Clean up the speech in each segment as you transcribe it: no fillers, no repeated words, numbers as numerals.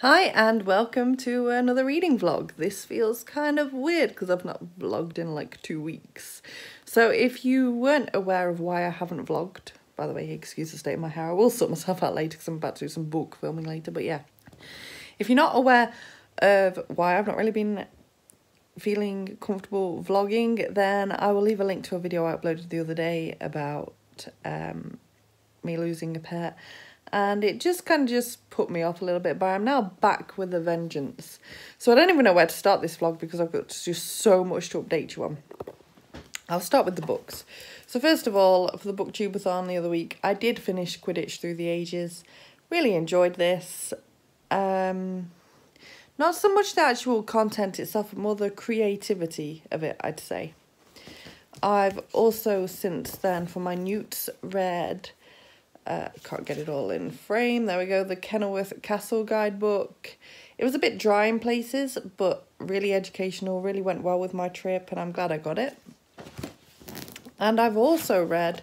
Hi and welcome to another reading vlog. This feels kind of weird because I've not vlogged in like 2 weeks. So if you weren't aware of why I haven't vlogged, by the way, excuse the state of my hair, I will sort myself out later because I'm about to do some book filming later, but yeah. If you're not aware of why I've not really been feeling comfortable vlogging, then I will leave a link to a video I uploaded the other day about me losing a pet. And it just kind of put me off a little bit, but I'm now back with a vengeance. So I don't even know where to start this vlog because I've got just so much to update you on. I'll start with the books. So first of all, for the booktubeathon the other week, I did finish Quidditch Through the Ages. Really enjoyed this. Not so much the actual content itself, but more the creativity of it, I'd say. I've also since then, for my newts, read... can't get it all in frame. There we go. The Kenilworth Castle guidebook. It was a bit dry in places, but really educational. Really went well with my trip, and I'm glad I got it. And I've also read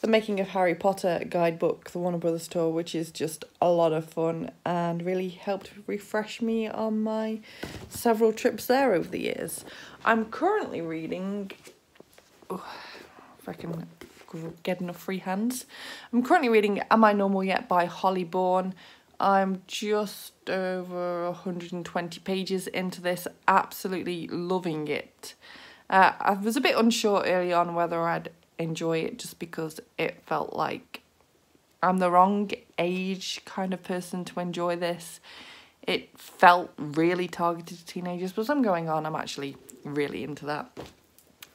the Making of Harry Potter guidebook, the Warner Brothers tour, which is just a lot of fun and really helped refresh me on my several trips there over the years. I'm currently reading... Oh, if I can get enough free hands. I'm currently reading Am I Normal Yet by Holly Bourne. I'm just over 120 pages into this, absolutely loving it. I was a bit unsure early on whether I'd enjoy it just because it felt like I'm the wrong age kind of person to enjoy this. It felt really targeted to teenagers, but as I'm going on, I'm actually really into that.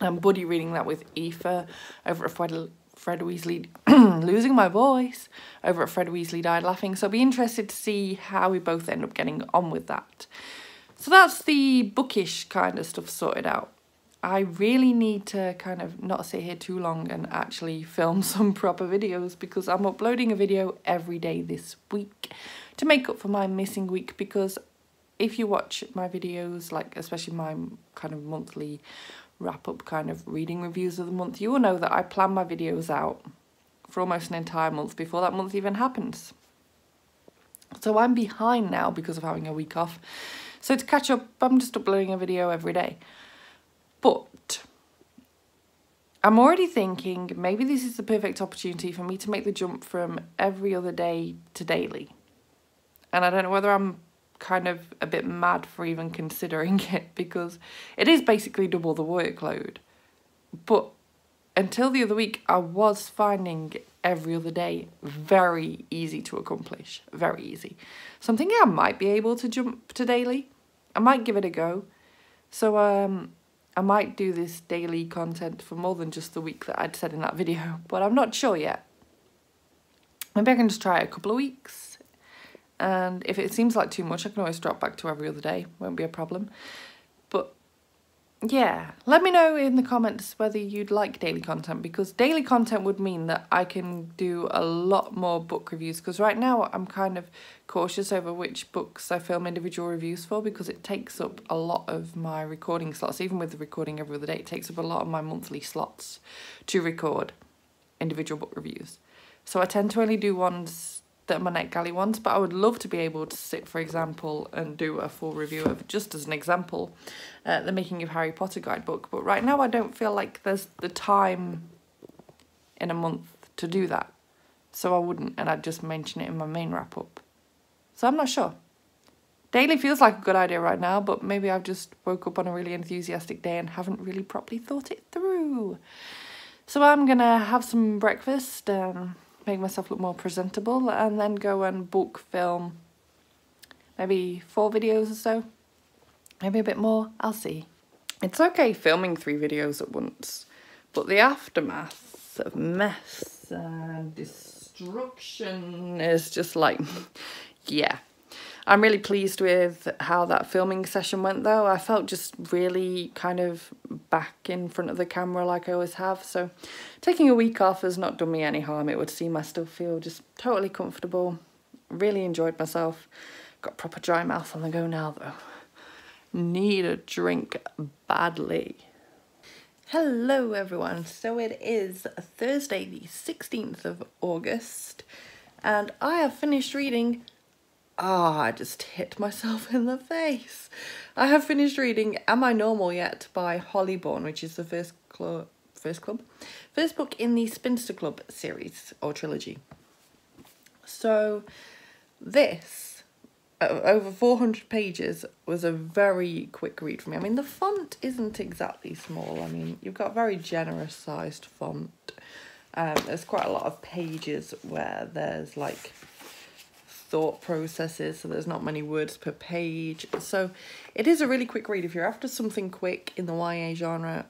I'm buddy reading that with Aoife over at Fred Weasley, losing my voice, over at Fred Weasley Died Laughing. So I'll be interested to see how we both end up getting on with that. So that's the bookish kind of stuff sorted out. I really need to kind of not sit here too long and actually film some proper videos because I'm uploading a video every day this week to make up for my missing week, because if you watch my videos, like especially my kind of monthly wrap-up kind of reading reviews of the month, you will know that I plan my videos out for almost an entire month before that month even happens. So I'm behind now because of having a week off. So to catch up, I'm just uploading a video every day. But I'm already thinking maybe this is the perfect opportunity for me to make the jump from every other day to daily. And I don't know whether I'm kind of a bit mad for even considering it, because it is basically double the workload. But until the other week, I was finding every other day very easy to accomplish, very easy. So I'm thinking I might be able to jump to daily. I might give it a go. So I might do this daily content for more than just the week that I'd said in that video, but I'm not sure yet. Maybe I can just try it a couple of weeks. And if it seems like too much, I can always drop back to every other day. Won't be a problem. But yeah, let me know in the comments whether you'd like daily content, because daily content would mean that I can do a lot more book reviews, because right now I'm kind of cautious over which books I film individual reviews for, because it takes up a lot of my recording slots. Even with the recording every other day, it takes up a lot of my monthly slots to record individual book reviews. So I tend to only do ones that are my NetGalley ones, but I would love to be able to sit, for example, and do a full review of, just as an example, the Making of Harry Potter guidebook. But right now I don't feel like there's the time in a month to do that. So I wouldn't, and I'd just mention it in my main wrap-up. So I'm not sure. Daily feels like a good idea right now, but maybe I've just woke up on a really enthusiastic day and haven't really properly thought it through. So I'm going to have some breakfast, make myself look more presentable, and then go and book film maybe 4 videos or so, maybe a bit more, I'll see. It's okay filming 3 videos at once, but the aftermath of mess and destruction is just like, yeah. I'm really pleased with how that filming session went though. I felt just really kind of back in front of the camera like I always have. So taking a week off has not done me any harm. It would seem I still feel just totally comfortable. Really enjoyed myself. Got proper dry mouth on the go now though. Need a drink badly. Hello everyone. So it is Thursday the 16th of August and I have finished reading I just hit myself in the face. I have finished reading Am I Normal Yet by Holly Bourne, which is the first book in the Spinster Club series or trilogy. So this, over 400 pages, was a very quick read for me. I mean, the font isn't exactly small. I mean, you've got a very generous sized font. There's quite a lot of pages where there's like thought processes, so there's not many words per page. So it is a really quick read. If you're after something quick in the YA genre,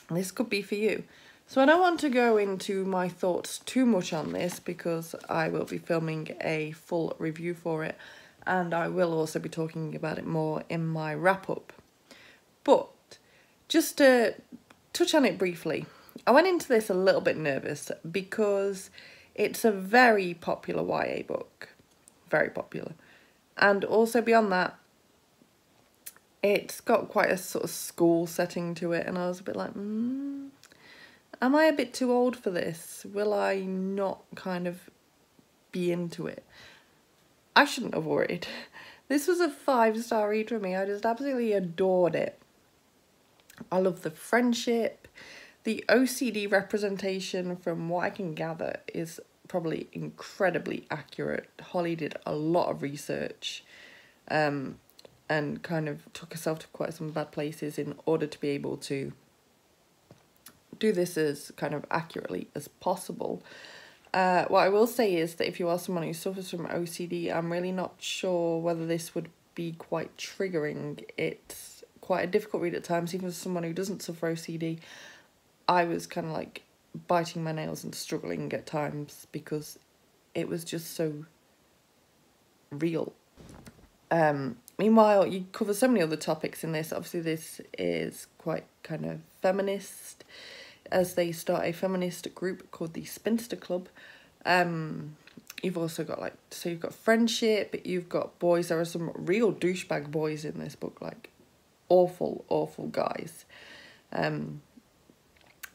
this could be for you. So I don't want to go into my thoughts too much on this because I will be filming a full review for it, and I will also be talking about it more in my wrap-up. But just to touch on it briefly, I went into this a little bit nervous because it's a very popular YA book. Very popular. And also beyond that, it's got quite a sort of school setting to it, and I was a bit like, am I a bit too old for this? Will I not kind of be into it? I shouldn't have worried. This was a 5-star read for me. I just absolutely adored it. I love the friendship. The OCD representation, from what I can gather, is probably incredibly accurate. Holly did a lot of research and kind of took herself to quite some bad places in order to be able to do this as kind of accurately as possible. What I will say is that if you are someone who suffers from OCD, I'm really not sure whether this would be quite triggering. It's quite a difficult read at times, even for someone who doesn't suffer OCD. I was kind of like biting my nails and struggling at times because it was just so real. Meanwhile, you cover so many other topics in this. Obviously, this is quite kind of feminist, as they start a feminist group called the Spinster Club. You've also got you've got friendship, you've got boys. There are some real douchebag boys in this book, like awful guys.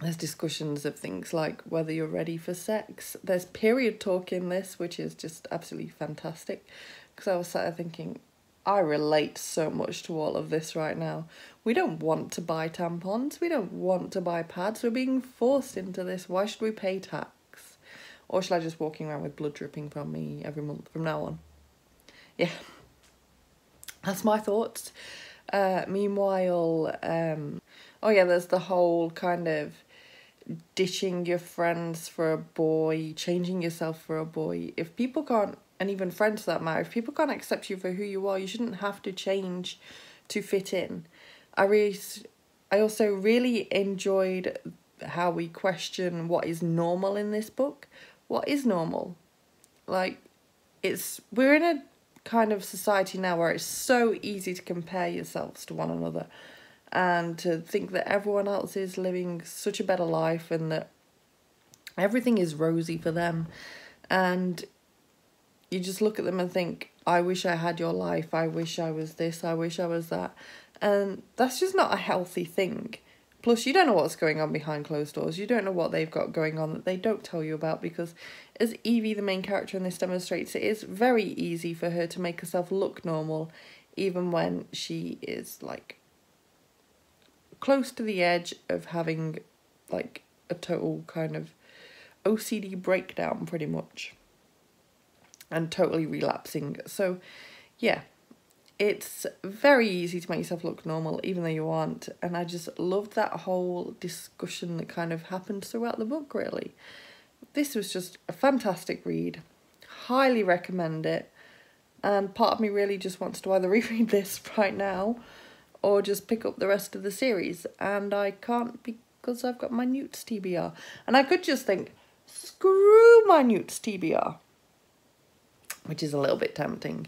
There's discussions of things like whether you're ready for sex. There's period talk in this, which is just absolutely fantastic, because I was sat there thinking, I relate so much to all of this right now. We don't want to buy tampons. We don't want to buy pads. We're being forced into this. Why should we pay tax? Or should I just walking around with blood dripping from me every month from now on? Yeah. That's my thoughts. Meanwhile, oh yeah, there's the whole kind of ditching your friends for a boy, changing yourself for a boy. If people can't, and even friends for that matter, if people can't accept you for who you are, you shouldn't have to change to fit in. I also really enjoyed how we question what is normal in this book. What is normal? Like, we're in a kind of society now where it's so easy to compare yourselves to one another and to think that everyone else is living such a better life and that everything is rosy for them. And you just look at them and think, I wish I had your life. I wish I was this. I wish I was that. And that's just not a healthy thing. Plus, you don't know what's going on behind closed doors. You don't know what they've got going on that they don't tell you about, because as Evie, the main character in this, demonstrates, it is very easy for her to make herself look normal, even when she is, like, close to the edge of having, like, a total kind of OCD breakdown, pretty much, and totally relapsing. So, yeah. It's very easy to make yourself look normal, even though you aren't. And I just loved that whole discussion that kind of happened throughout the book, really. This was just a fantastic read. Highly recommend it. And part of me really just wants to either reread this right now or just pick up the rest of the series. And I can't because I've got my Newt's TBR. And I could just think, screw my Newt's TBR, which is a little bit tempting.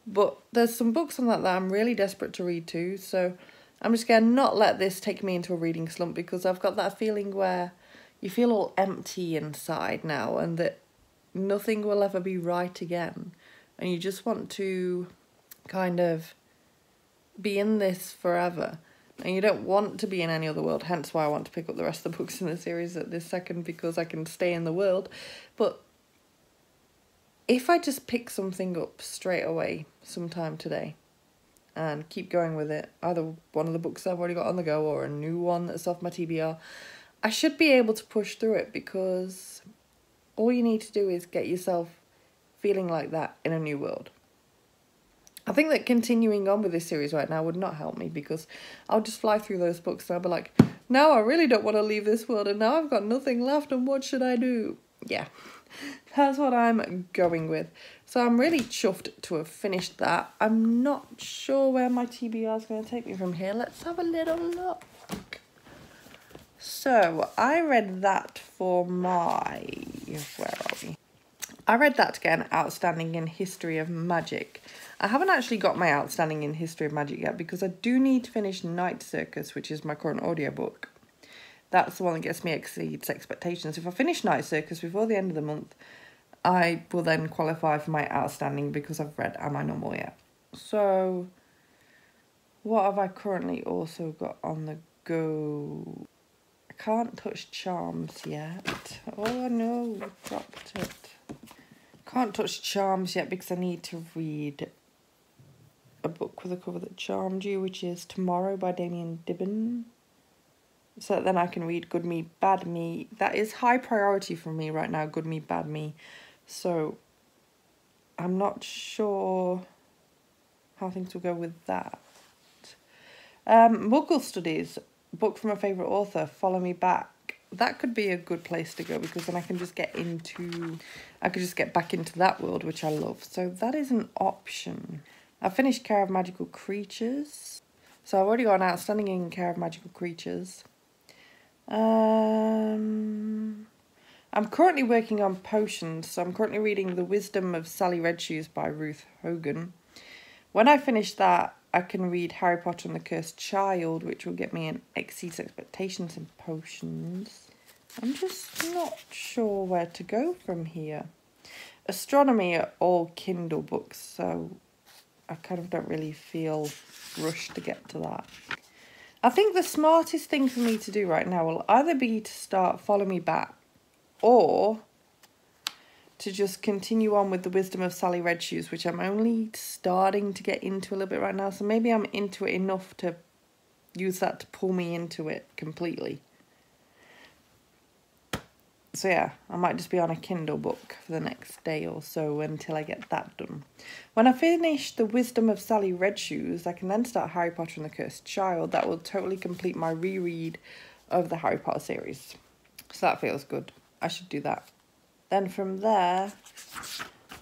But there's some books on that I'm really desperate to read too, so I'm just going to not let this take me into a reading slump, because I've got that feeling where you feel all empty inside now and that nothing will ever be right again. And you just want to kind of be in this forever. And you don't want to be in any other world, hence why I want to pick up the rest of the books in the series at this second, because I can stay in the world. But if I just pick something up straight away sometime today and keep going with it, either one of the books I've already got on the go or a new one that's off my TBR, I should be able to push through it, because all you need to do is get yourself feeling like that in a new world. I think that continuing on with this series right now would not help me, because I'll just fly through those books and I'll be like, now I really don't want to leave this world and now I've got nothing left and what should I do? Yeah, that's what I'm going with. So I'm really chuffed to have finished that. I'm not sure where my TBR is going to take me from here. Let's have a little look. So I read that for my... where are we? I read that to get an Outstanding in History of Magic. I haven't actually got my Outstanding in History of Magic yet, because I do need to finish Night Circus, which is my current audiobook. That's the one that gets me exceeds expectations. If I finish Night Circus before the end of the month, I will then qualify for my Outstanding, because I've read Am I Normal Yet? So, what have I currently also got on the go? I can't touch Charms yet. Oh no, dropped it. Can't touch Charms yet because I need to read a book with a cover that charmed you, which is Tomorrow by Damien Dibben. So that then I can read Good Me, Bad Me. That is high priority for me right now, Good Me, Bad Me. So I'm not sure how things will go with that. Muggle Studies, book from a favourite author, Follow Me Back. That could be a good place to go, because then I can just get back into that world, which I love. So that is an option. I finished Care of Magical Creatures. So I've already got an Outstanding in Care of Magical Creatures. I'm currently working on potions, so I'm currently reading The Wisdom of Sally Redshoes by Ruth Hogan. When I finish that, I can read Harry Potter and the Cursed Child, which will get me an Exceeds Expectations in potions. I'm just not sure where to go from here. Astronomy are all Kindle books, so I kind of don't really feel rushed to get to that. I think the smartest thing for me to do right now will either be to start Follow Me Back, or to just continue on with The Wisdom of Sally Redshoes, which I'm only starting to get into a little bit right now. So maybe I'm into it enough to use that to pull me into it completely. So yeah, I might just be on a Kindle book for the next day or so until I get that done. When I finish The Wisdom of Sally Redshoes, I can then start Harry Potter and the Cursed Child. That will totally complete my reread of the Harry Potter series. So that feels good. I should do that. Then from there,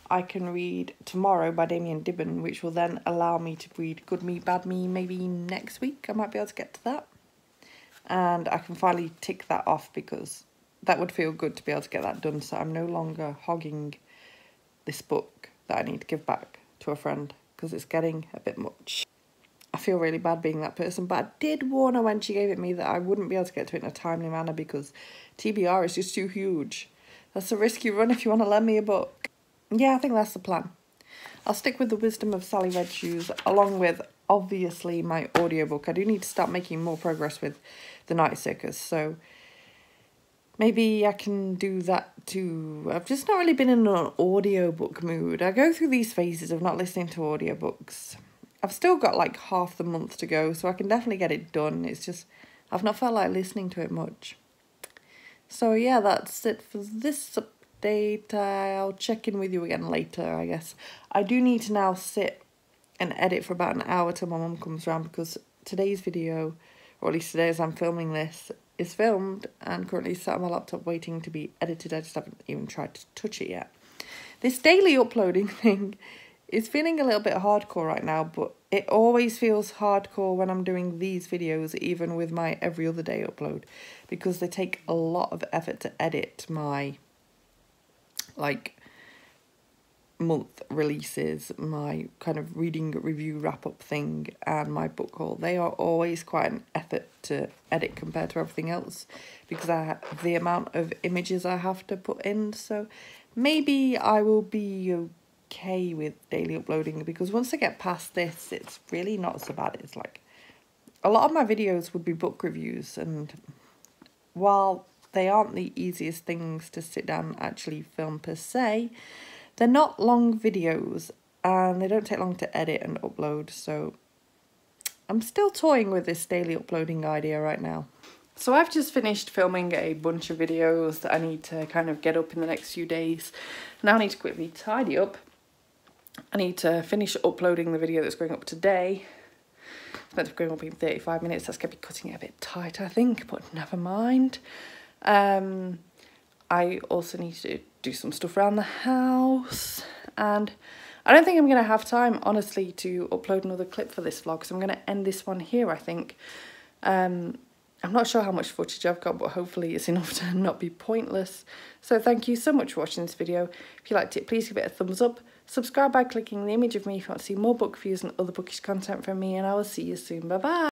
I can read Tomorrow by Damien Dibben, which will then allow me to read Good Me, Bad Me maybe next week. I might be able to get to that. And I can finally tick that off, because that would feel good to be able to get that done, so I'm no longer hogging this book that I need to give back to a friend, because it's getting a bit much. I feel really bad being that person, but I did warn her when she gave it me that I wouldn't be able to get to it in a timely manner, because TBR is just too huge. That's a risk you run if you want to lend me a book. Yeah, I think that's the plan. I'll stick with The Wisdom of Sally Redshoes, along with, obviously, my audiobook. I do need to start making more progress with The Night Circus, so maybe I can do that too. I've just not really been in an audiobook mood. I go through these phases of not listening to audiobooks. I've still got like half the month to go, so I can definitely get it done. It's just, I've not felt like listening to it much. So yeah, that's it for this update. I'll check in with you again later, I guess. I do need to now sit and edit for about an hour till my mum comes around, because today's video, or at least today as I'm filming this, is filmed and currently sat on my laptop waiting to be edited. I just haven't even tried to touch it yet. This daily uploading thing is feeling a little bit hardcore right now, but it always feels hardcore when I'm doing these videos, even with my every other day upload, because they take a lot of effort to edit my month releases, my kind of reading review wrap up thing, and my book haul. They are always quite an effort to edit compared to everything else, because the amount of images I have to put in. So maybe I will be okay with daily uploading, because once I get past this, it's really not so bad. It's like a lot of my videos would be book reviews, and while they aren't the easiest things to sit down and actually film per se, They're not long videos and they don't take long to edit and upload, so I'm still toying with this daily uploading idea right now. So I've just finished filming a bunch of videos that I need to kind of get up in the next few days. Now I need to quickly tidy up. I need to finish uploading the video that's going up today. It's meant to be going up in 35 minutes. That's going to be cutting it a bit tight, I think, but never mind. I also need to do some stuff around the house, and I don't think I'm going to have time, honestly, to upload another clip for this vlog, so I'm going to end this one here, I think. I'm not sure how much footage I've got, but hopefully it's enough to not be pointless. So thank you so much for watching this video. If you liked it, please give it a thumbs up. Subscribe by clicking the image of me if you want to see more book reviews and other bookish content from me, and I will see you soon. Bye bye.